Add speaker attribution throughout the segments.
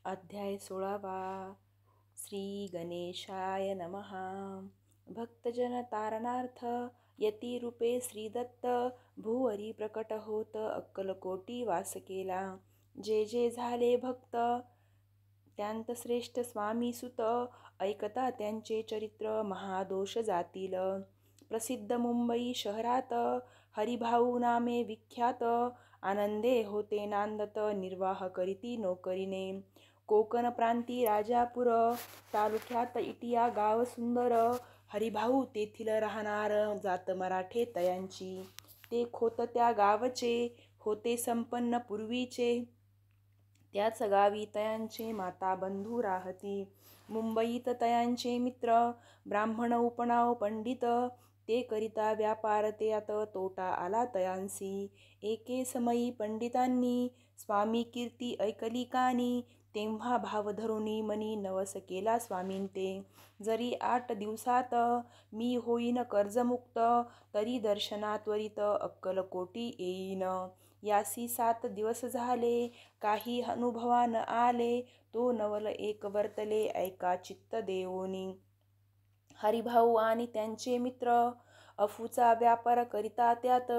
Speaker 1: अध्याय 16 श्री गणेशाय नमः. भक्तजन तारणार्थ यतिरूपे श्रीदत्त भुवरी प्रकट होत अक्कलकोटी वास केला. जे जे झाले भक्त त्यांत श्रेष्ठ स्वामी सुत ऐकता त्यांचे चरित्र महादोष जातील. प्रसिद्ध मुंबई शहरात हरिभाऊ नामे विख्यात आनंदे होते नांदत निर्वाह करीती नोकरीने. कोकण प्रांती राजापूर तालुक्यात इटिया गाव सुंदर हरिभाऊ तेथील राहणार जात मराठे तयांची. ते खोत त्या गावचे होते संपन्न पूर्वीचे. त्याच गावी तयांचे माता बंधू राहती. मुंबईत तयांचे मित्र ब्राह्मण उपनाव पंडित. ते करिता व्यापार त्यात तोटा आला तयांसी. एके समयी पंडितांनी स्वामी कीर्ती ऐकली कानी. तेव्हा भाव धरुनी मनी नवस केला स्वामींते. जरी 8 दिवसात मी होईन कर्जमुक्त, तरी दर्शना त्वरित अक्कलकोटी येईन. यासी 7 दिवस झाले काही अनुभवा न आले. तो नवल एक वर्तले ऐका चित्त देऊनी. हरिभाऊ आणि त्यांचे मित्र अफूचा व्यापार करिता त्यात.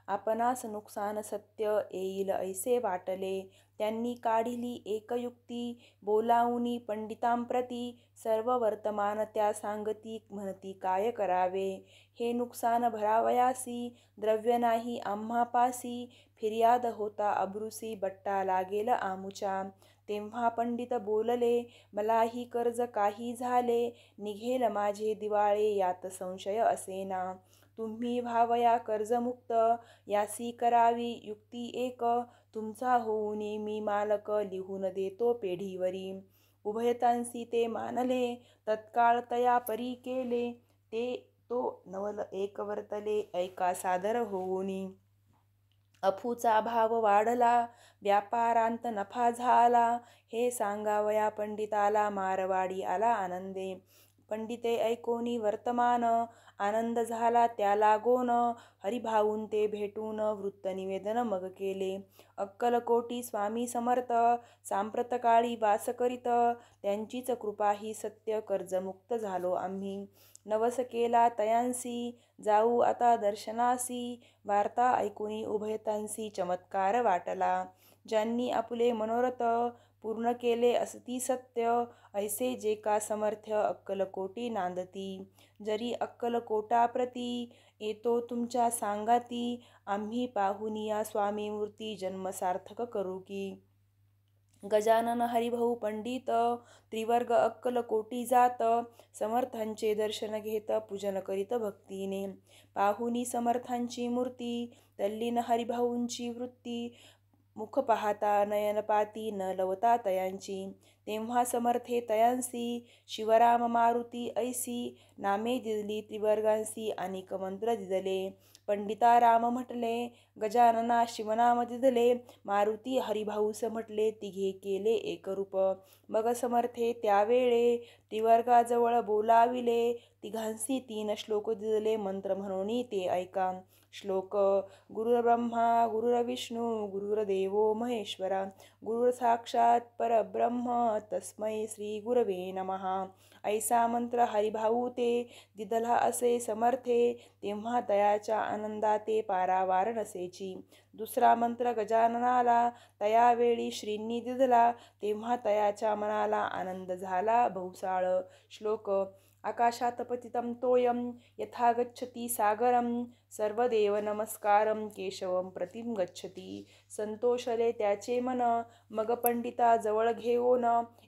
Speaker 1: आपणास नुकसान सत्य येईल ऐसे वाटले. त्यांनी काढिली एक युक्ती बोलावूनी पंडितांप्रती. सर्व वर्तमान त्या सांगती म्हणती काय करावे. हे नुकसान भरावयासी द्रव्य नाही आम्हापासी. फिर्याद होता अब्रुसी बट्टा लागेल आमुच्या. तेव्हा पंडित बोलले मलाही कर्ज काही झाले. निघेल माझे दिवाळे यात संशय असेना. तुम्ही व्हावया कर्जमुक्त यासी करावी युक्ती एक. तुमचा होऊनी मी मालक लिहून देतो पेढीवरी. उभयतांसी ते मानले तत्काळ तया परी केले. ते तो नवल एक वर्तले ऐका सादर होऊनी. अफूचा भाव वाढला व्यापारांत नफा झाला. हे सांगावया पंडिताला मारवाडी आला आनंदे. पंडिते ऐकोनी वर्तमान आनंद झाला त्या लागोन. हरिभाऊन ते भेटून वृत्त निवेदन मग केले. अक्कलकोटी स्वामी समर्थ सांप्रतकाळी वास करीत. त्यांचीच कृपा ही सत्य कर्जमुक्त झालो आम्ही. नवस केला तयांसी जाऊ आता दर्शनासी. वार्ता ऐकुनी उभयतांसी चमत्कार वाटला. ज्यांनी आपुले मनोरथ पूर्ण केले असती सत्य. ऐसे जे का समर्थ्य अक्कलकोटी नांदती. जरी अक्कलकोटाप्रती येतो तुमच्या सांगाती. आम्ही पाहुनिया स्वामी मूर्ती जन्म सार्थक करू की. गजानन हरिभाऊ पंडित त्रिवर्ग अक्कलकोटी जात. समर्थांचे दर्शन घेत पूजन करीत भक्तीने. पाहुनी समर्थांची मूर्ती तल्लीन हरिभाऊंची वृत्ती. मुख पाहता नयनपाती न लवता तयांची. तेव्हा समर्थे तयांसी शिवराम मारुती ऐसी. नामे दिदली त्रिवर्गांसी अनेक मंत्र दिदले. पंडिता राम म्हटले गजानना शिवनाम दिदले. मारुती हरिभाऊस म्हटले तिघे केले एकरूप. मग समर्थे त्यावेळे त्रिवर्गाजवळ बोलाविले. तिघांसी 3 श्लोक दिदले मंत्र म्हणून ते ऐका. श्लोक गुरुर्ब्रह्मा गुरुर्विष्णू गुरुर्देवो महेश्वरा गुरुर्साक्षात परब्रह्म तस्मै श्री गुरवे नमः. ऐसा मंत्र हरिभाऊ ते दिदला असे समर्थे. तेव्हा तयाच्या आनंदाते पारावार नसेची. दुसरा मंत्र गजाननाला तयावेळी श्रींनी दिदला. तेव्हा तयाच्या मनाला आनंद झाला बहुसाळ. श्लोक आकाशात पतितं तोयं यथा गच्छति सागरं. सर्वदेव नमस्कारं केशवं प्रतिं गच्छति. संतोषले त्याचे मन. मग पंडिता जवळ घेऊन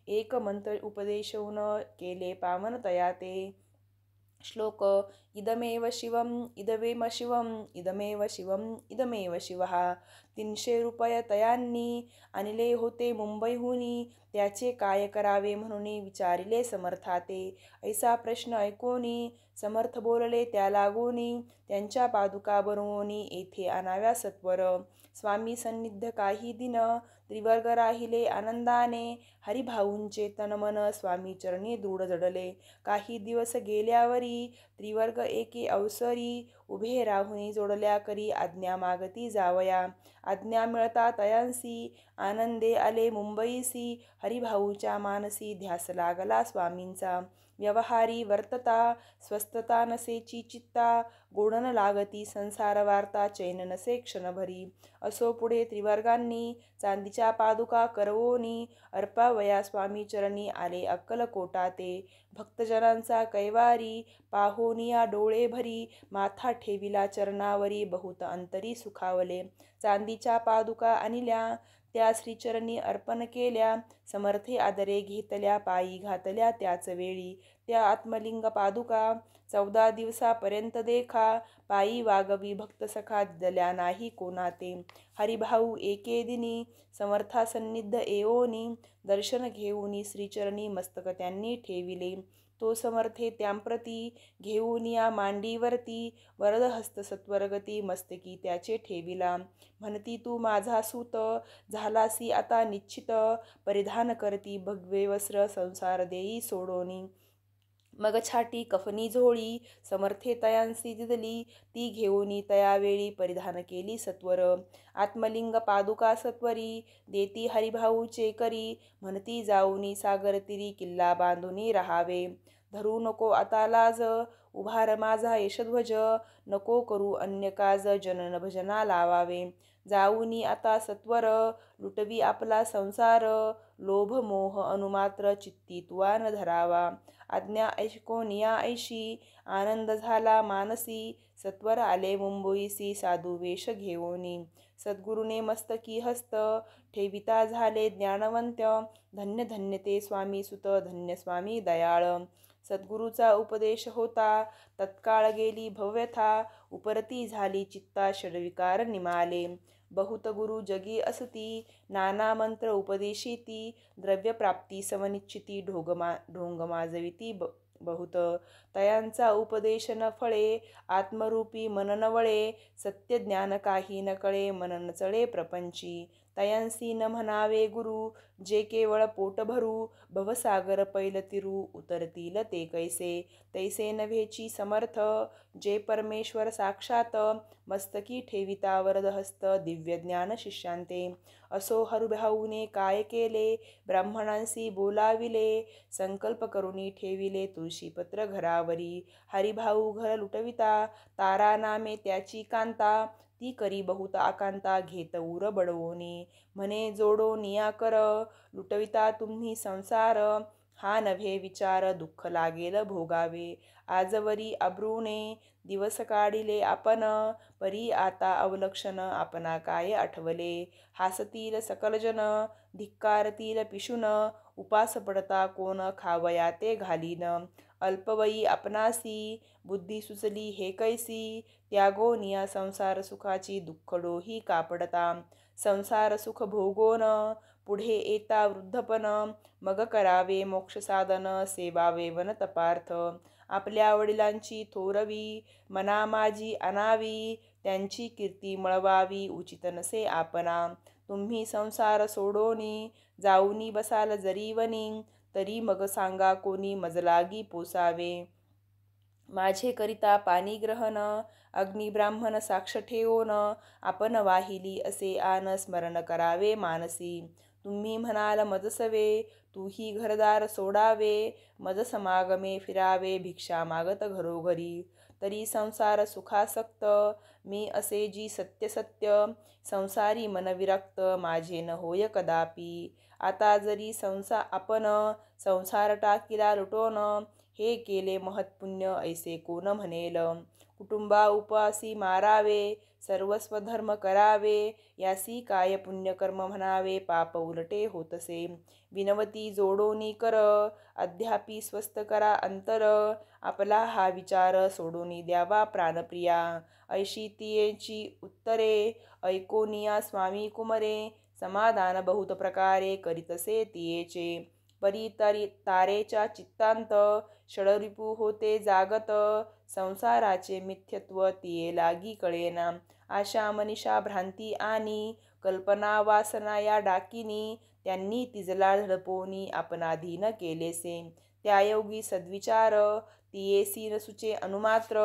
Speaker 1: एक मंत्र उपदेशून केले पावन तया ते. श्लोक इदमेव शिवम इदमेव शिवम इदमेव शिवम इदमेव शिवः. 300 रुपये तयांनी आणले होते मुंबईहुनी. त्याचे काय करावे म्हणून विचारिले समर्थाते. ऐसा प्रश्न ऐकोनी समर्थ बोलले त्या लागोनी. त्यांच्या पादुका बनवून येथे आणाव्या सत्वर. स्वामी सन्निध काही दिन त्रिवर्ग राहिले आनंदाने. हरिभाऊंचे तन मन स्वामी चरणी दृढ जडले. काही दिवस गेल्यावरी त्रिवर्ग एके अवसरी उभे राहुनी जोडल्या करी आज्ञा मागती जावया. आज्ञा मिळता तयांसी आनंदे आले मुंबईसी. हरिभाऊच्या मानसी ध्यास लागला स्वामींचा. व्यवहारी वर्तता स्वस्थता नसेची चित्ता. गोडन लागती संसार वार्ता चैन नसे क्षणभरी. असो पुढे त्रिवर्गांनी चांदीच्या पादुका करवोनी अर्पावया स्वामी चरणी आले अक्कलकोटा ते. भक्तजनांचा कैवारी पाहोनिया डोळे भरी. माथा ठेविला चरणावरी बहुत अंतरी सुखावले. चांदीच्या पादुका आणल्या त्या श्रीचरणी अर्पण केल्या. समर्थे आदरे घेतल्या पायी घातल्या त्याच वेळी. त्या आत्मलिंग पादुका 14 दिवसापर्यंत देखा. पायी वागवी भक्त सखा दिल्या नाही कोणा ते. हरिभाऊ एके दिनी समर्थासन्निध येऊनी दर्शन घेऊनी श्रीचरणी मस्तक त्यांनी ठेविले. तो समर्थे त्यांप्रती घेऊन या मांडीवरती. वरदहस्त सत्वरगती मस्तकी त्याचे ठेविला. म्हणती तू माझा सूत झालासी आता निश्चित. परिधान करती भगवे वस्त्र संसार देई सोडोनी. मग छाटी कफनी झोळी समर्थे तयांसी दिदली. ती घेऊनी तयावेळी परिधान केली सत्वर. आत्मलिंग पादुका सत्वरी देती हरिभाऊचे करी. म्हणती जाऊनी सागर तिरी किल्ला बांधुनी राहावे. धरू नको आता लाज उभार माझा यशध्वज. नको करू अन्य काज जनन भजना लावावे. जाऊनी आता सत्वर लुटवी आपला संसार. लोभ मोह अनुमात्र चित्ती तुवा न धरावा. आज्ञा ऐकोनिया ऐशी आनंद झाला मानसी. सत्वर आले मुंबईसी साधू वेश घेऊनी. सद्गुरुने मस्तकी हस्त ठेविता झाले ज्ञानवंत. धन्य धन्य ते स्वामी सुत धन्य स्वामी दयाळ. सद्गुरूचा उपदेश होता तत्काळ गेली भव्यथा. उपरती झाली चित्ता षडविकार निमाले. बहुत गुरु जगी असती नाना मंत्र उपदेशिती. द्रव्यप्राप्ती समनिश्चिती ढोंग माजविती बहुत. तयांचा उपदेश न फळे आत्मरूपी मन न वळे. सत्य ज्ञान काही न कळे मन न चळे प्रपंची. तयांसी न म्हणावे गुरु जे केवळ पोट भरू. भवसागर पैल तिरू उतरतील ते कैसे. तैसे नव्हेची समर्थ जे परमेश्वर साक्षात. मस्तकी ठेविता वरदहस्त दिव्य ज्ञान शिष्यांते. असो हरिभाऊने काय केले ब्राह्मणांसी बोलाविले. संकल्प करुनी ठेविले तुळशीपत्र घरावरी. हरिभाऊ घर लुटविता तारा नामे त्याची कांता. ती करी बहुत आकांता घेत उर बडवोनी. म्हणे जोडो निया कर लुटविता तुम्ही संसार. हा नव्हे विचार दुःख लागेल भोगावे. आजवरी अब्रूने दिवस काढिले आपण. परी आता अवलक्षण आपणा काय आठवले. हासतील सकलजन धिक्कारतील पिशुन. उपास पडता कोण खावया ते घालीन. अल्पवयी आपणासी बुद्धी सुचली हे कैसी. त्यागोनिया संसार सुखाची दुःख डोही कापडता. संसार सुख भोगोन पुढे येता वृद्धपण. मग करावे मोक्ष साधन सेवावे वनतपार्थ. आपल्या वडिलांची थोरवी मना माझी आणावी. त्यांची कीर्ती मिळवावी उचित नसे आपणा. तुम्ही संसार सोडोनी जाऊनी बसाल जरी वनी. तरी मग सांगा कोणी मजलागी पोसावे. माझे करिता पाणी ग्रहण अग्नी ब्राह्मण साक्ष ठेवोन. आपण वाहिली असे आन स्मरण करावे मानसी. तुम्ही म्हणाल मजसवे तूही घरदार सोडावे. मज समागमे फिरावे भिक्षा मागत घरोघरी. तरी संसार सुखासक्त मी असे जी सत्य सत्य. संसारी मन विरक्त माझे न होय कदापि. आता जरी आपण संसार टाकीला लुटोन. हे केले महत्पुण्य ऐसे कोण म्हणेल. कुटुंबा उपासी मारावे सर्वस्व धर्म करावे. यासी काय पुण्यकर्म म्हणावे पाप उलटे होतसे. विनवती जोडोनी कर अद्यापि स्वस्थ करा अंतर. आपला हा विचार सोडोनी द्यावा प्राणप्रिया. ऐशी तियेची उत्तरे ऐकोनिया स्वामी कुमरे. समाधान बहुत प्रकारे करीतसे तियेचे. परी तारेच्या चित्तांत षडरिपू होते जागत. संसाराचे मिथ्यत्व तिये लागी कळेना. आशा मनीषा भ्रांती आणि कल्पना वासना या डाकिनी त्यांनी तिजला झडपोनी आपणाधीन केलेसे. त्यायोगी सद्विचार तियेसी न सुचे अनुमात्र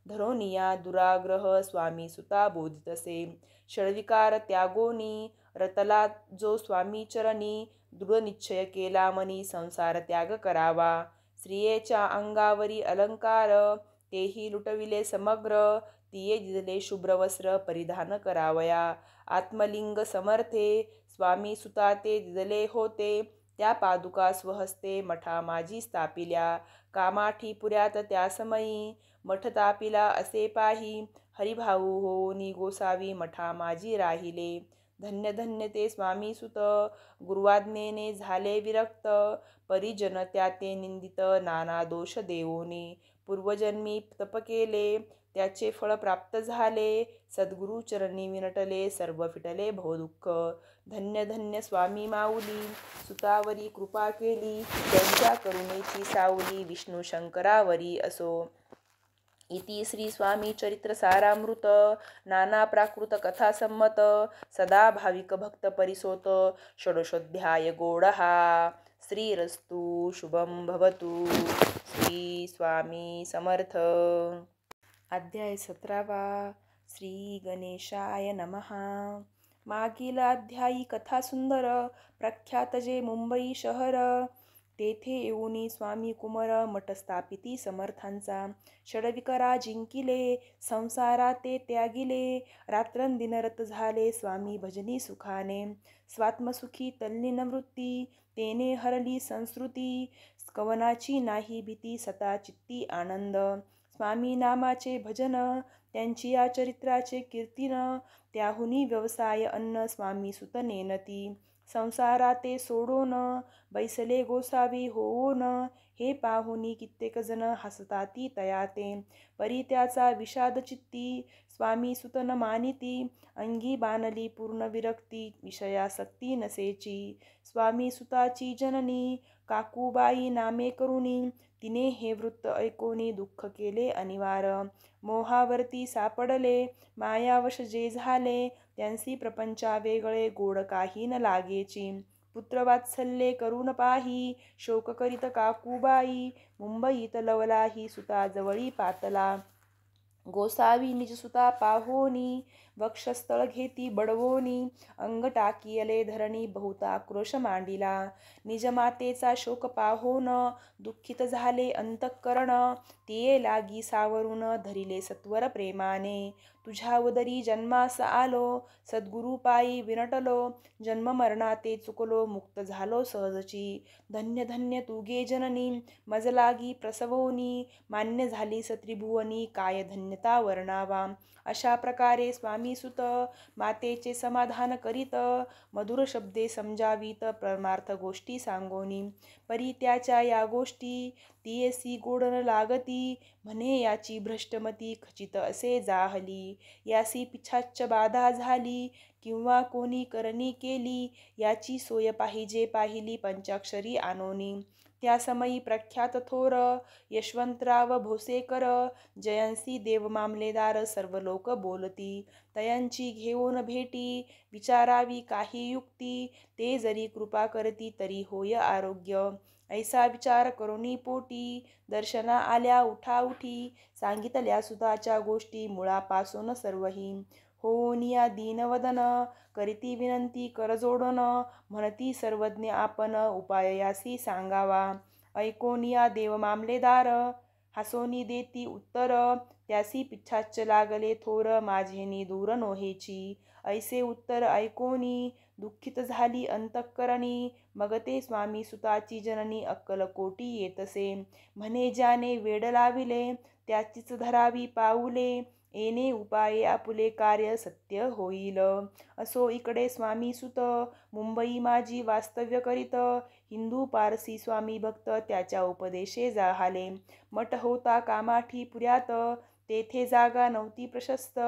Speaker 1: धरोनिया दुराग्रह स्वामी सुता बोधितसे. षड्विकार त्यागोनी रतला जो स्वामी चरणी दृढ निश्चय केला मनी संसार त्याग करावा. स्त्रियेच्या अंगावरी अलंकार तेही लुटविले समग्र तिये दिले शुभ्रवस्त्र परिधान करावया. आत्मलिंग समर्थे स्वामी सुता ते दिदले होते त्या पादुका स्वहस्ते मठा माझी स्थापिल्या. कामाठी पुऱ्यात त्या समयी मठ तापिला असे पाही हरिभाऊ होनी गोसावी मठा माझी राहिले. धन्य धन्य ते स्वामी सुत गुरुवाज्ञेने झाले विरक्त परिजन त्या ते निंदित नाना दोष देऊनी. पूर्वजन्मी तप केले त्याचे फळ प्राप्त झाले सद्गुरु चरणी विनटले सर्व फिटले भवदुःख. धन्य धन्य स्वामी माऊली सुतावरी कृपा केली त्यांच्या करुणेची सावली विष्णू शंकरावरी असो. इति श्री स्वामी चरित्र सारामृत नाना प्राकृत कथा संमत सदा भाविक भक्त परिसोत षोडशोऽध्याय गोडहा. श्रीरस्तु शुभं भवतु. श्री स्वामी समर्थ. अध्याय 17. श्री गणेशाय नमः. मागील अध्यायी कथा सुंदर प्रख्यात जे मुंबई शहर तेथे येऊनी स्वामी कुमार मठ स्थापिती समर्थांचा. षड्विकरा जिंकिले संसारा ते त्यागिले रात्रंदिनरत झाले स्वामी भजनी सुखाने. स्वात्मसुखी तल्लीन वृत्ती तेने हरली संस्कृती कवनाची नाही भीती सता चित्ती आनंद. स्वामी नामाचे भजन त्यांची या चरित्राचे कीर्तिन त्याहुनी व्यवसाय अन्न स्वामी सुत नेनती. संसारा ते सोडून बैसले गोसावी होऊन हे पाहुनी कित्येक जण हसताती तयाते. परी त्याचा विषाद चित्ती स्वामी सुत न मानिती अंगी बाणली पूर्ण विरक्ती विषयासक्ती नसेची. स्वामी सुताची जननी काकूबाई नामे करुणी तिने हे वृत्त ऐकोनी दुःख केले अनिवार. मोहावरती सापडले मायावश जे झाले त्यांसी प्रपंचा वेगळे गोड काही न लागेची. पुत्रवात्सल्ये करून पाही शोक करीत काकूबाई मुंबईत लवलाही सुता जवळी पातला. गोसावी निज सुता पाहोनी वक्षस्थळ घेती बडवोनी अंग टाकियले धरणी बहुत आक्रोश मांडिला. निज मातेचा शोक पाहोन दुःखित झाले अंतःकरण तिये लागी सावरून धरिले सत्वर प्रेमाने. तुझ्या उदरी जन्मास आलो सद्गुरु पायी विनटलो जन्म मरणाते चुकलो मुक्त झालो सहजची. धन्य धन्य तुगे जननी मज लागी प्रसवोनी मान्य झाली सत्रिभुवनी काय धन्यता वर्णावा. अशा प्रकारे स्वामी सुत मातेचे समाधान करीत मधुर शब्दे समजावीत परमार्थ गोष्टी सांगोनी. परी त्याच्या या गोष्टी तियेसी गोड न लागती म्हणे याची भ्रष्टमती खचित असे जाहली. यासी पिछाच्च बाधा झाली किंवा कोणी करणी केली याची सोय पाहिजे पाहिली पंचाक्षरी आणोनी. त्या समयी प्रख्यात थोर यशवंतराव भोसेकर जयंसी देव मामलेदार सर्व लोक बोलती. तयांची घेऊन भेटी विचारावी काही युक्ती ते जरी कृपा करती तरी होय आरोग्य. ऐसा विचार करुनी पोटी दर्शना आल्या उठाउठी सांगितल्या सुताच्या गोष्टी मुळापासून सर्वही. होनिया दीनवदन करीती विनंती करजोडन म्हणती सर्वज्ञ आपण उपाय यासी सांगावा. ऐकोनिया देव मामलेदार हसोनी देती उत्तर त्यासी पिच्छाच्च लागले थोर माझेनी दूर नोहेची. ऐसे उत्तर ऐकोनी दुःखित झाली अंतःकरणी मग ते स्वामी सुताची जननी अक्कलकोटी येतसे. म्हणे ज्याने वेड लाविले त्याचीच धरावी पाऊले येणे उपाये आपुले कार्य सत्य होईल. असो इकडे स्वामी सुत मुंबई माझी वास्तव्य करीत हिंदू पारसी स्वामी भक्त त्याच्या उपदेशे जाहाले. मठ होता कामाठी पुऱ्यात तेथे जागा नव्हती प्रशस्त,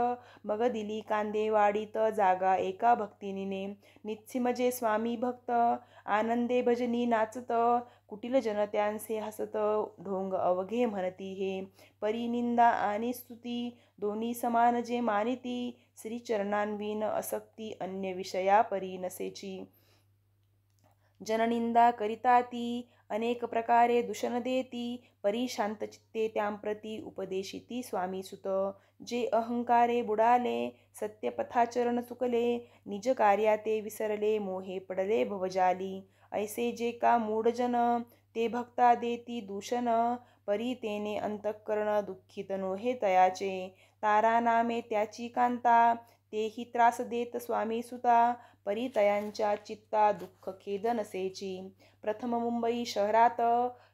Speaker 1: मग दिली कांदेवाडीत जागा एका भक्तिनीने. निस्सिमजे स्वामी भक्त, आनंदे भजनी नाचत, कुटील जनत्यांचे हसत, ढोंग अवघे म्हणती हे. परी निंदा आणि स्तुती दोन्ही समान जे मानिती, श्रीचरणांविन असक्ती अन्य विषया परी नसेची. जननिंदा करिता ती अनेक प्रकारे दूषण देती, परी शांत चित्ते त्यांप्रती उपदेशिती स्वामी सुत. जे अहंकारे बुडाले, सत्यपथाचरण चुकले, निज कार्या ते विसरले, मोहे पडले भवजाली. ऐसे जे का मूढजन, ते भक्ता देती दूषण, परी तेने अंतःकरण दुःखित नोहे तयाचे. तारा नामे त्याची कांता, तेही त्रास देत स्वामी सुता, परी तयांच्या चित्ता दुःख खेद नसेची. प्रथम मुंबई शहरात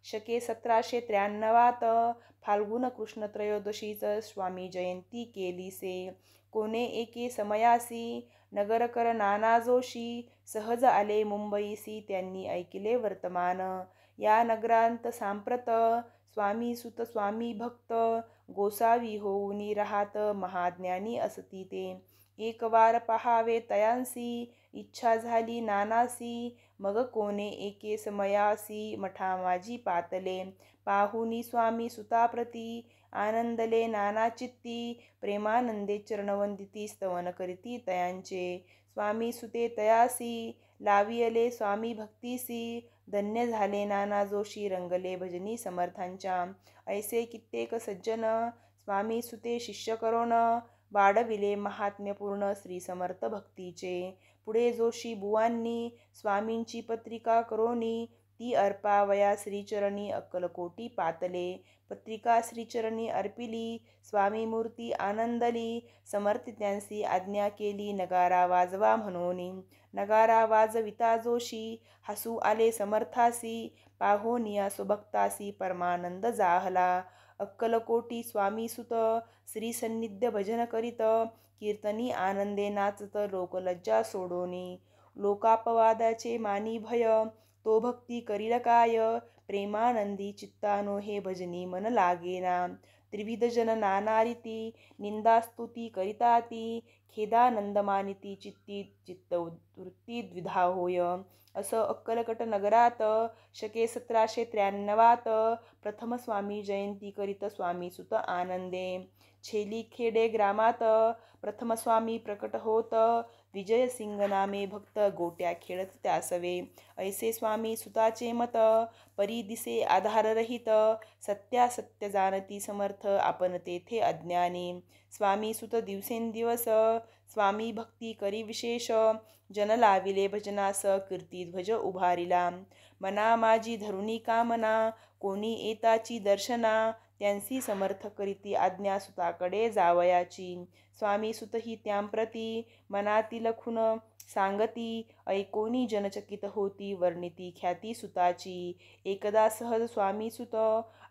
Speaker 1: शके 1793 फाल्गुन कृष्ण त्रयोदशीच स्वामी जयंती केलीसे. कोणे एके समयासी नगरकर नाना जोशी, सहज आले मुंबईसी त्यांनी ऐकिले वर्तमान. या नगरांत सांप्रत स्वामी सुत स्वामी भक्त, गोसावी होऊनी राहात महाज्ञानी असती ते. एक वार पहावे तयांसी, इच्छा झाली नानासी, मग कोणे एके समयासी मठा माझी पातले. पाहुनी स्वामी सुताप्रती आनंदले नाना चित्ती, प्रेमानंदे चरणवंदिती स्तवन करीती तयांचे. स्वामी सुते तयासी लावियले स्वामी भक्तीसी, धन्य झाले नाना जोशी रंगले भजनी समर्थांच्या. ऐसे कित्येक सज्जन स्वामी सुते शिष्य करोन, वाढविले महात्म्यपूर्ण श्री समर्थ भक्तीचे. पुढे जोशी बुवांनी स्वामींची पत्रिका करोनी, ती अर्पावया श्रीचरणी अक्कलकोटी पातले. पत्रिका श्रीचरणी अर्पिली, स्वामी मूर्ती आनंदली, समर्थ त्यांसी आज्ञा केली नगारा वाजवा म्हणूनी. नगारा वाजविता जोशी हसू आले समर्थासी, पाहोनिया सुभक्तासी परमानंद जाहला. अक्कलकोटी स्वामी सुत श्रीसन्निध्य भजन करीत, कीर्तनी आनंदे नाचत लोकलज्जा सोडोनी. लोकापवादाचे मानी भय, तो भक्ती करील काय, प्रेमानंदी चित्तानो हे भजनी मन लागेना. त्रिविध जन नाना रीती, निंदास्तुती करिताती, खेदानंद मानिती चित्ती चित्तवृत्ती द्विधा होय. असं अक्कलकट नगरात शके 1793 प्रथम स्वामी जयंती करीत स्वामी सुत आनंदे. छेली खेडे ग्रामात प्रथम स्वामी प्रकट होत, विजयसिंग नामे भक्त गोट्या खेळत त्यासवे. ऐसे स्वामी सुताचे मत, परी दिसे आधाररहित, सत्यासत्य जाणती समर्थ आपण तेथे अज्ञानी. स्वामी सुत दिवसेंदिवस स्वामी भक्ती करी विशेष, जन लाविले भजनास कीर्तिध्वज उभारिला. मना माझी धरुणी कामना, कोणी येताची दर्शना, त्यांसी समर्थ करीती आज्ञा सुताकडे जावयाची. स्वामी सुतही त्यांप्रती मनातील खुन सांगती, ऐकोनी जनचकित होती वर्णिती ख्याती सुताची. एकदा सहज स्वामी सुत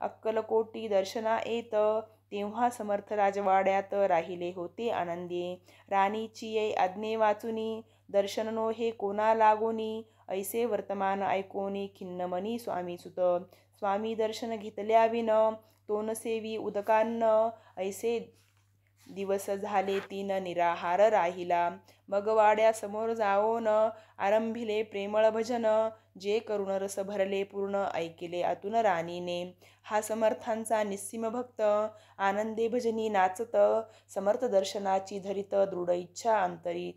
Speaker 1: अक्कलकोटी दर्शना येत, तेव्हा समर्थ राजवाड्यात राहिले होते आनंदी. राणीची ये आज्ञे वाचुनी, दर्शन नोहे कोणा लागोनी, ऐसे वर्तमान ऐकोनी खिन्नमनी स्वामी सुत. स्वामी दर्शन घेतल्याविन तोनसेवी उदकान्न, ऐसे दिवस झाले तीन निराहार राहिला. मग वाड्यासमोर जाओन आरंभिले प्रेमळ भजन, जे करुण रस भरले पूर्ण ऐकिले आतून राणीने. हा समर्थांचा निस्सीम भक्त, आनंदे भजनी नाचत, समर्थ दर्शनाची धरित दृढ इच्छा अंतरी.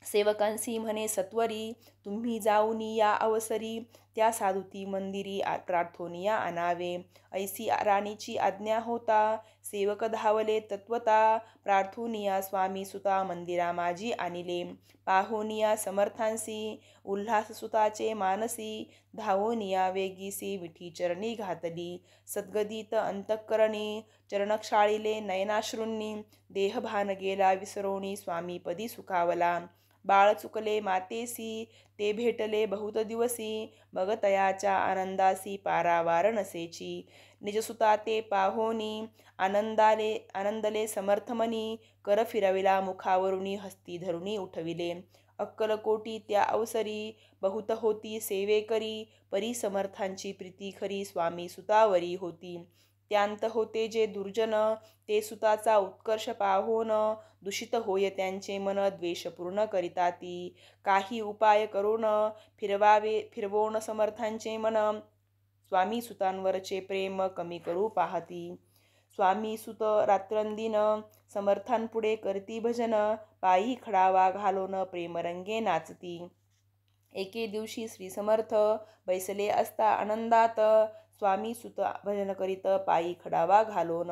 Speaker 1: सेवकांसी म्हणे सत्वरी, तुम्ही जाऊनी या अवसरी, त्या साधुती मंदिरी प्रार्थोनिया आणावे. ऐसी राणीची आज्ञा होता, सेवक धावले तत्वता, प्रार्थोनिया स्वामी सुता मंदिरा माझी आणिले. पाहोनिया समर्थांसी उल्हास सुताचे मानसी, धावोनिया वेगीसी विठी चरणी घातली. सद्गदित अंतःकरणी चरणक्षाळिले नयनाश्रूंनी, देहभान गेला विसरोनी स्वामीपदी सुखावला. बाळ चुकले मातेसी, ते भेटले बहुत दिवसी, मग तयाच्या आनंदासी पारावार नसेची. निजसुता ते पाहोनी आनंदले समर्थमनी, कर फिरविला मुखावरुनी हस्ती धरुणी उठविले. अक्कलकोटी त्या अवसरी बहुत होती सेवेकरी, परी समर्थांची प्रीती खरी स्वामी सुतावरी होती. त्यात होते जे दुर्जन, ते सुताचा उत्कर्ष पाहोन दूषित होय त्यांचे मन, द्वेषपूर्ण करिताती. काही उपाय करून फिरवोन समर्थांचे मन, स्वामी सुतांवरचे प्रेम कमी करू पाहती. स्वामी सुत रात्रंदिन समर्थांपुढे करती भजन, पायी खडावा घालोन प्रेमरंगे नाचती. एके दिवशी श्री समर्थ बैसले असता आनंदात, स्वामी सुत भजन करीत पायी खडावा घालोन.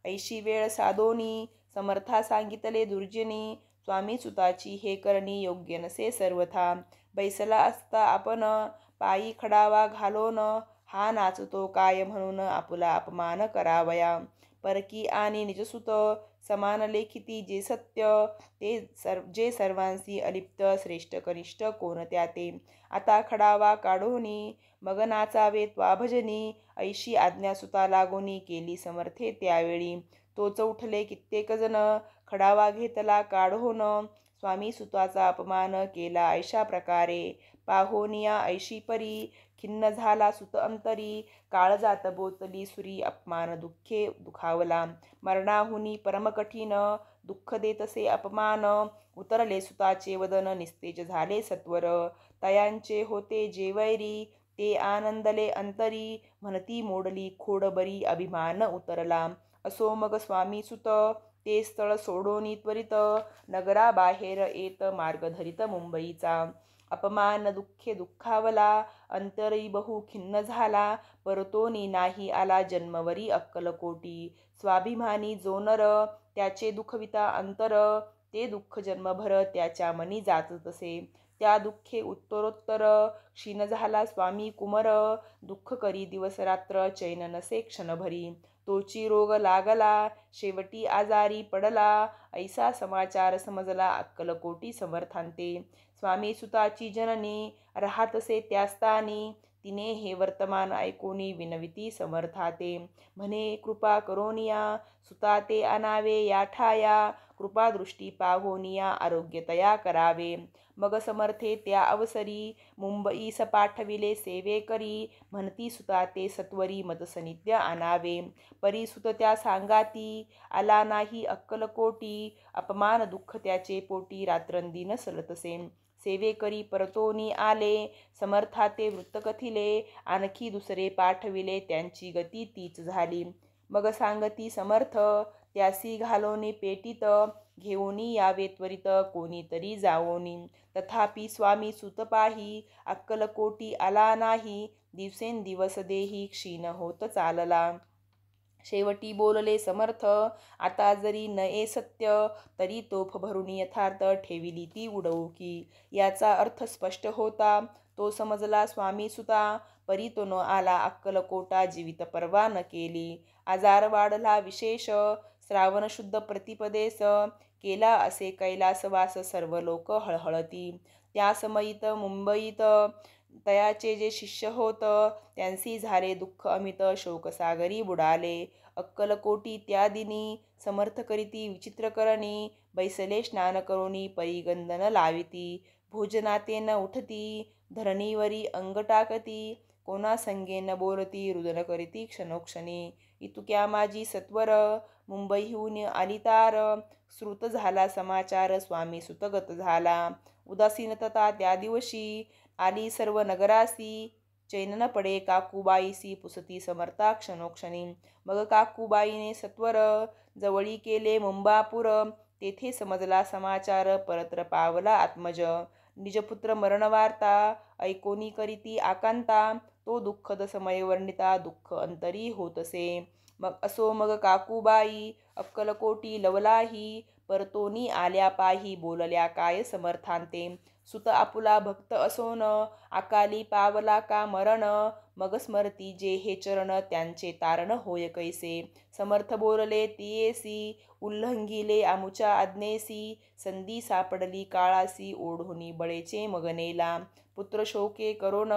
Speaker 1: ऐशी वेळ साधोनी समर्था सांगितले दुर्जनी, स्वामी सुताची हे करणी योग्य नसे सर्वथा. बैसला असता आपण पायी खडावा घालोन, हा नाचतो काय म्हणून आपुला अपमान करावया. परकी आणि निजसुत समान लेखिती जे सत्य, ते जे सर्वांसी अलिप्त श्रेष्ठ कनिष्ठ कोणत्या ते. आता खडावा काढोनी मग नाचावे त्वा भजनी, ऐशी आज्ञा सुता लागोनी केली समर्थे त्यावेळी. तोच उठले कित्येक जण खडावा घेतला काढोन, स्वामी सुताचा अपमान केला ऐशा प्रकारे. पाहोनिया ऐशी परी खिन्न झाला सुत अंतरी, काळजात बोचली सुरी अपमान दुःखे दुखावला. मरणाहुनी परम कठीण दुःख देतसे अपमान, उतरले सुताचे वदन निस्तेज झाले सत्वर. तयांचे होते जे वैरी ते आनंदले अंतरी, म्हणती मोडली खोड बरी अभिमान उतरला. असो मग स्वामी सुत ते स्थळ सोडोनी त्वरित, नगराबाहेर येत मार्ग धरित मुंबईचा. अपमान दुःखे दुःखावला अंतरी बहु खिन्न झाला, परतोनी नाही आला जन्मवरी अक्कलकोटी. स्वाभिमानी जो नर त्याचे दुखविता अंतर, ते दुःख जन्मभर त्याच्या मनी जात तसे. त्या दुःखे उत्तरोत्तर क्षीण झाला स्वामी कुमर, दुःख करी दिवस रात्र चैन नसे क्षणभरी. तोची रोग लागला शेवटी आजारी पडला, ऐसा समाचार समजला अक्कलकोटी समर्थांते. स्वामी सुताची जननी राहतसे त्या स्थानी, तिने हे वर्तमान ऐकोनी विनविती समर्थाते. म्हणे कृपा करोनिया सुता ते आणावे या ठाया, कृपादृष्टी पाहोनिया आरोग्य तया करावे. मग समर्थे त्या अवसरी मुंबईस पाठविले सेवे करी, म्हणती सुता ते सत्वरी मदसनिध्य आणावे. परी सुत त्या सांगाती आला नाही अक्कलकोटी, अपमान दुःख त्याचे पोटी रात्रंदिन सलतसे. सेवेकरी परतोनी आले समर्थाते वृत्त कथिले, आणखी दुसरे पाठविले त्यांची गती तीच झाली. मग सांगती समर्थ त्यासी घालोनी पेटीत, घेऊनी यावे त्वरित कोणीतरी जावोनी. तथापि स्वामी सुत पाही अक्कलकोटी आला नाही, दिवसेंदिवस देही क्षीण होत चालला. शेवटी बोलले समर्थ आता जरी नये सत्य, तरी तोफ भरून यथार्थ ठेविली ती उडवूकी. याचा अर्थ स्पष्ट होता तो समजला स्वामी सुता, परी तो न आला अक्कलकोटा जीवित परवा न केली. आजार वाढला विशेष श्रावण शुद्ध प्रतिपदेस, केला असे कैलासवास सर्व लोक हळहळती. त्या समयीत मुंबईत तयाचे जे शिष्य होत, त्यांसी झाले दुःख अमित शोकसागरी बुडाले. अक्कलकोटी त्या दिनी समर्थ करीती विचित्र करणी, बैसले स्नान करोनी परिगंधन लाविती. भोजनाते न उठती धरणीवरी अंग टाकती, कोणा संगे न बोलती रुदन करीती क्षणोक्षणी. इतुक्या माझी सत्वर मुंबईहून आली तार, श्रुत झाला समाचार स्वामी सुतगत झाला. उदासीनता त्या दिवशी आली सर्व नगरासी, चैन न पडे काकूबाईसी पुसती समर्था क्षणोक्षणी. मग काकूबाईने सत्वर जवळी केले मुंबापूर, तेथे समजला समाचार परत्र पावला आत्मज. निजपुत्र मरणवार्ता ऐकोनी करीती आकांता, तो दुःखद समय वर्णिता दुःख अंतरी होतसे. मग काकूबाई अक्कलकोटी लवलाही, परतोनी आल्या पाही बोलल्या काय समर्थांते. सुत आपुला भक्त असोन अकाली पावला का मरण, मग स्मरती जे हे चरण त्यांचे तारण होय कैसे. समर्थ बोलले तियेसी उल्लंघिले आमुच्या आज्ञेसी, संधी सापडली काळासी ओढोनी बळेचे मगनेला. पुत्र शोके करोन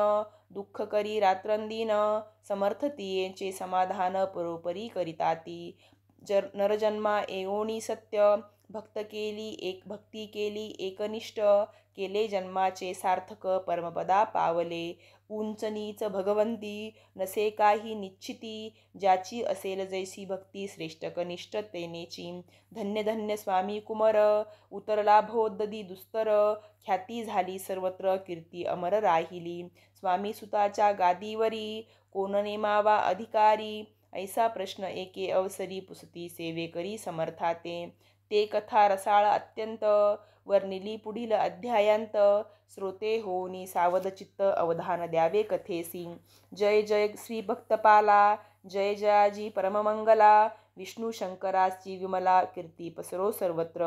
Speaker 1: दुःख करी रात्रंदिन, समर्थ तियेचे समाधान परोपरी करिताती. नरजन्मा येऊनी सत्य भक्ती केली एकनिष्ठ, केले जन्माचे सार्थक परमपदा पावले. उंच नीच भगवंती नसे काही निश्चिती, ज्याची असेल जैसी भक्ती श्रेष्ठ कनिष्ठ तेनेची. धन्य धन्य स्वामी कुमर उतरला भोददी दुस्तर, ख्याती झाली सर्वत्र कीर्ती अमर राहिली. स्वामी सुताच्या गादीवरी कोण नेमावा अधिकारी, ऐसा प्रश्न एके अवसरी पुसती सेवेकरी समर्थाते. ते कथा रसाळ अत्यंत वर्णिली पुढील अध्यायांत, श्रोते होनी सावध चित्त अवधान द्यावे कथेसी. जय जय श्री भक्तपाला, जय जयाजी परममंगला, विष्णू शंकराची विमला कीर्ती पसरो सर्वत्र.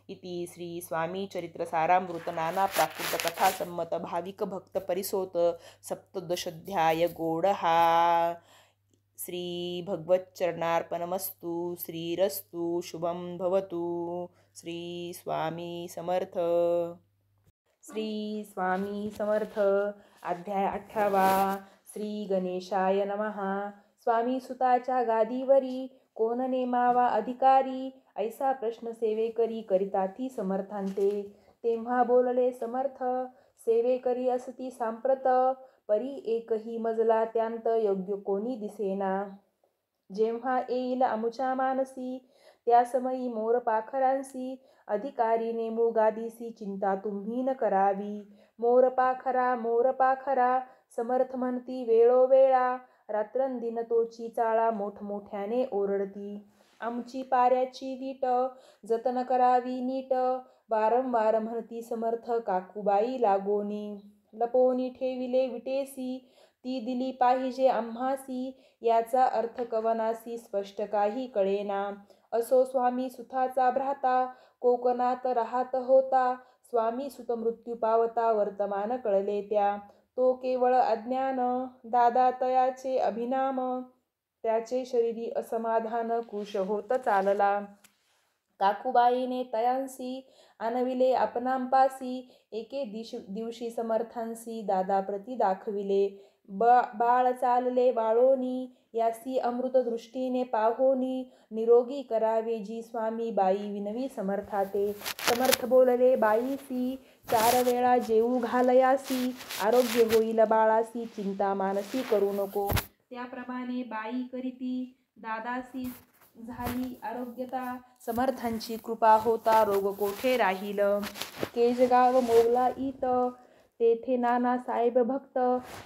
Speaker 1: इति श्री स्वामी चरित्र सारामृत नाना प्राकृत कथा संमत भाविक भक्त परिसोत सप्तदशोध्याय गोडहा. श्री भगवच्चरणार्पणमस्तु. श्रीरस्तु शुभं भवतु. श्री स्वामी समर्थ. श्री स्वामी समर्थ. अध्याय 18. श्री गणेशाय नमः. स्वामी सुताच्या गादीवरी कोण नेमावा अधिकारी, ऐसा प्रश्न सेवेकरी करिताती समर्थांते. तेव्हा बोलले समर्थ, सेवेकरी असती सांप्रत, परी एकही मजला त्यांत योग्य कोणी दिसेना. जेव्हा येईल आमुच्या मानसी, त्या समयी मोर पाखरांसी, अधिकारी नेमू गादीसी चिंता तुम्ही न करावी. मोर पाखरा समर्थ म्हणती वेळोवेळा, रात्रंदिन तोची चाळा मोठमोठ्याने ओरडती. आमची पाऱ्याची वीट जतन करावी नीट, वारंवार म्हणती समर्थ काकूबाई लागोनी. लपोनी ठेविले विटेसी, ती दिली पाहिजे आम्हासी, याचा अर्थ कवनासी स्पष्ट काही कळेना. असो स्वामी सुताचा भ्राता, कोकणात राहत होता. स्वामी सुत मृत्यू पावता वर्तमान कळले त्या. तो केवळ अज्ञान, दादा तयाचे अभिनाम, त्याचे शरीरी असमाधान कृश होत चालला. काकूबाईने तयांसी आणविले आपणांपासी, एके दिवशी समर्थांसी दादा प्रति दाखविले. बाळ चालले वाळोनी, यासी अमृत दृष्टीने पाहोनी, निरोगी करावे जी स्वामी बाई विनवी समर्थाते. समर्थ बोलले बाईसी, 4 वेळा जेवू घालयासी, आरोग्य होईल बाळासी, चिंता मानसी करू नको. त्याप्रमाणे बाई करीती. दादासी झाली आरोग्यता, समर्थांची कृपा होता रोग कोठे राहील. केजगाव मोगला ईत, तेथे नाना साहेब भक्त,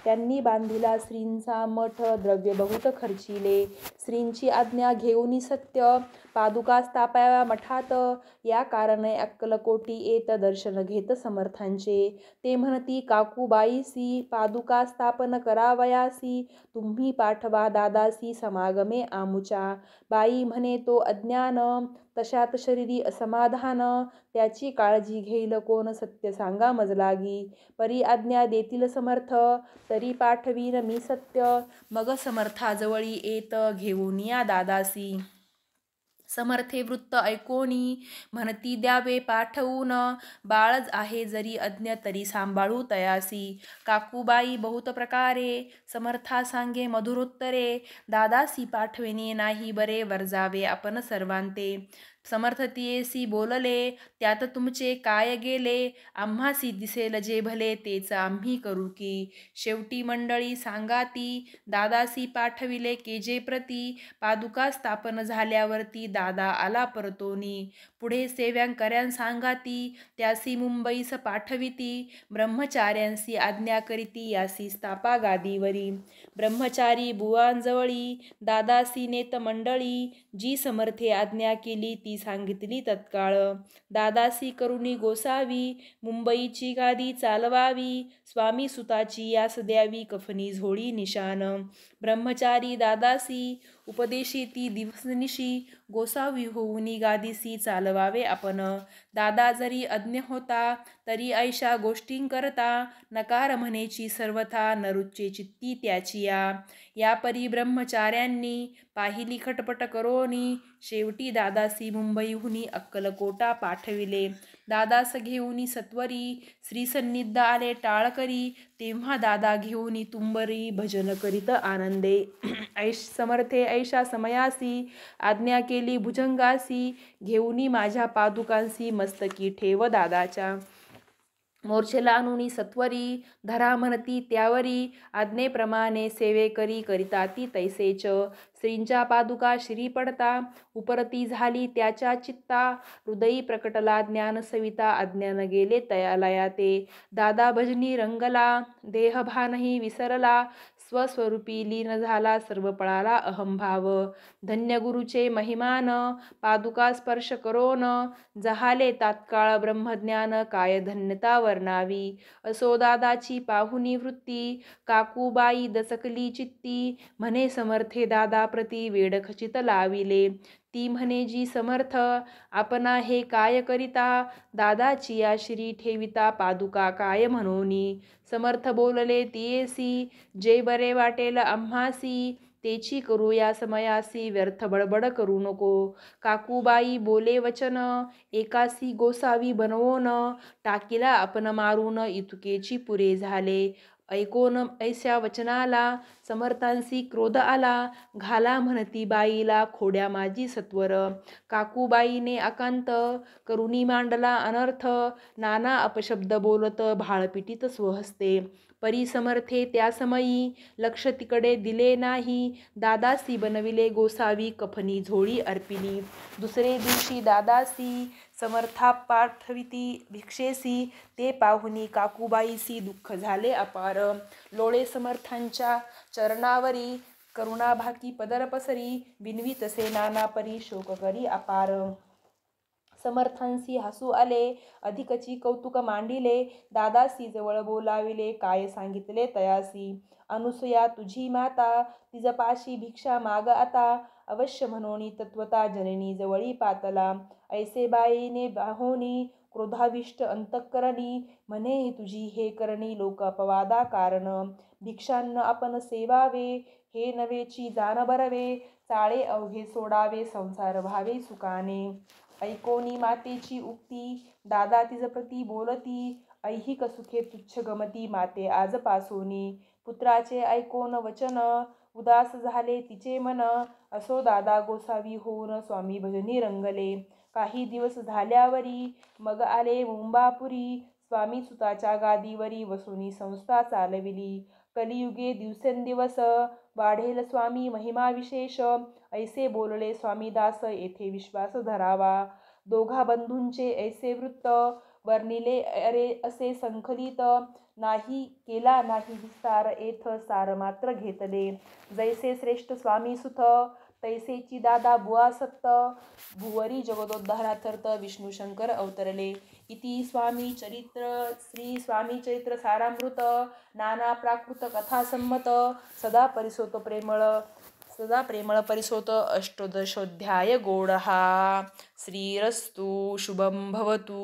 Speaker 1: त्यांनी बांधिला श्रींचा मठ, द्रव्य बहुत खर्चिले. श्रींची आज्ञा घेऊनी सत्य, पादुका स्थापाव्या मठात, या कारणे अक्कलकोटी येत दर्शन घेत समर्थांचे. ते म्हणती काकूबाईसी, पादुका स्थापन करावयासी, तुम्ही पाठवा दादासी समागमे आमुच्या. बाई म्हणे तो अज्ञान, तशात शरीरी असमाधान, त्याची काळजी घेईल कोण सत्य सांगा मजलागी. परी आज्ञा देतील समर्थ, तरी पाठवीन मी सत्य, मग समर्थाजवळी येत घेऊन या दादासी. समर्थे वृत्त ऐकोनी, म्हणती द्यावे पाठवून, बाळच आहे जरी अज्ञ तरी सांभाळू तयासी. काकूबाई बहुत प्रकारे, समर्था सांगे मधुरोत्तरे, दादासी पाठविणे नाही बरे, वर्जावे आपण सर्वांते. समर्थ तियेसी बोलले, त्यात तुमचे काय गेले, आम्हासी दिसेल जे भले तेच आम्ही करू की. शेवटी मंडळी सांगाती, दादासी पाठविले केजे प्रती, पादुका स्थापन झाल्यावरती दादा आला परतोनी. पुढे सेव्यांकऱ्यां सांगाती, त्यासी मुंबईस पाठविती, ब्रह्मचार्यांसी आज्ञा करीती, यासी स्थापा गादीवरी. ब्रह्मचारी बुवांजवळी दादासी नेत मंडळी, जी समर्थे आज्ञा केली ती सांगितली तत्काळ. दादासी करुणी गोसावी, मुंबईची गादी चालवावी, स्वामी सुताची यास द्यावी कफनी झोळी निशान. ब्रह्मचारी दादासी उपदेशी ती दिवसनिशी, गोसावी होऊनी गादीसी चालवावे आपण. दादा जरी अज्ञ होता, तरी ऐशा गोष्टींकरता, नकार म्हणेची सर्वथा नरुच्चे चित्ती त्याची या. या परी ब्रह्मचार्यांनी पाहिली खटपट करोनी, शेवटी दादासी मुंबईहुनी अक्कलकोटा पाठविले. दादास घेऊनी सत्वरी, श्रीसन्निध आले टाळकरी, तेव्हा दादा घेऊनी तुंबरी, भजन करीत आनंदे. समर्थे ऐशा समयासी, आज्ञा केली भुजंगासी, घेऊनी माझ्या पादुकांसी, मस्तकी ठेव दादाच्या. मोर्चेला अनुनी सत्वरी धरा म्हणती त्यावरी आज्ञेप्रमाणे सेवे करिता ती तैसेच श्रींच्या पादुका शिरी पडता उपरती झाली त्याच्या चित्ता हृदयी प्रकटला ज्ञान सविता अज्ञान गेले तयालया ते दादा भजनी रंगला देहभानही विसरला स्वस्वरूपी लीन झाला सर्व पळाला अहंभाव धन्य गुरुचे महिमान पादुका स्पर्श करोन जहाले तात्काळ ब्रह्मज्ञान काय धन्यता वर्णावी असो दादाची पाहुनी वृत्ती काकूबाई दचकली चित्ती म्हणे समर्थे दादा प्रती वेड खचित लाविले ती म्हणे जी समर्थ आपणा हे काय करिता दादाची या श्री ठेविता पादुका काय म्हणोनी समर्थ बोलले तियेसी जे बरे वाटेल आम्हासी तेची करू या समयासी व्यर्थ बडबड करू नको काकूबाई बोले वचन एकासी गोसावी बनवोन टाकीला आपण मारून इतुकेची पुरे झाले ऐकोन ऐस्या वचनाला समर्थांसी क्रोध आला घाला म्हणती बाईला खोड्या माझी सत्वर काकूबाईने आकांत करुणी मांडला अनर्थ नाना अपशब्द बोलत भाळपिटीत स्वहस्ते परिसमर्थे त्या समयी लक्ष तिकडे दिले नाही दादासी बनविले गोसावी कफनी झोळी अर्पिली दुसरे दिवशी दादासी समर्था पाठविती भिक्षेसी ते पाहुनी काकूबाईसी दुःख झाले अपार लोळे समर्थांच्या चरणावरी करुणाभाकी पदर पसरी बिनवी तसे नाना परी शोक करी अपार समर्थांसी हसू आले अधिकची कौतुक मांडिले दादासी जवळ बोलाविले काय सांगितले तयासी अनुसया तुझी माता तिजपाशी भिक्षा माग आता अवश्य म्हणोनी तत्वता जननी जवळी पातला ऐसे बाईने बाहोनी क्रोधाविष्ट अंतःकरणी म्हणे तुझी हे करणी लोक अपवादा कारण भिक्षान्न आपण सेवावे हे नवेची जाण बरवे चाळे अवघे सोडावे संसार व्हावे सुखाने ऐकोनी मातेची उक्ती दादा तिज प्रती बोलती ऐहिक सुखे तुच्छ गमती माते आजपासोनी पुत्राचे ऐकोन वचन उदास झाले तिचे मन असो दादा गोसावी होऊन स्वामी भजनी रंगले काही दिवस झाल्यावरी मग आले मुंबापुरी स्वामी सुताच्या गादीवरी वसुनी संस्था चालविली कलियुगे दिवसेंदिवस वाढेल स्वामी महिमा विशेष ऐसे बोलले स्वामीदास येथे विश्वास धरावा दोघा बंधूंचे ऐसे वृत्त वर्णिले अरे असे संकलित नाही केला नाही विस्तार येथ सार मात्र घेतले जैसे श्रेष्ठ स्वामी सुत तैसेची दादा बुवा सत्त भुवरी जगदोद्धाराथर्थ विष्णू शंकर अवतरले इति स्वामी चरित्र श्री स्वामी चरित्र सारामृत नाना प्राकृत कथा संमत सदा प्रेमळ परिसोत अष्टोदशोध्याय गोडहा श्रीरस्तु शुभं भवतु।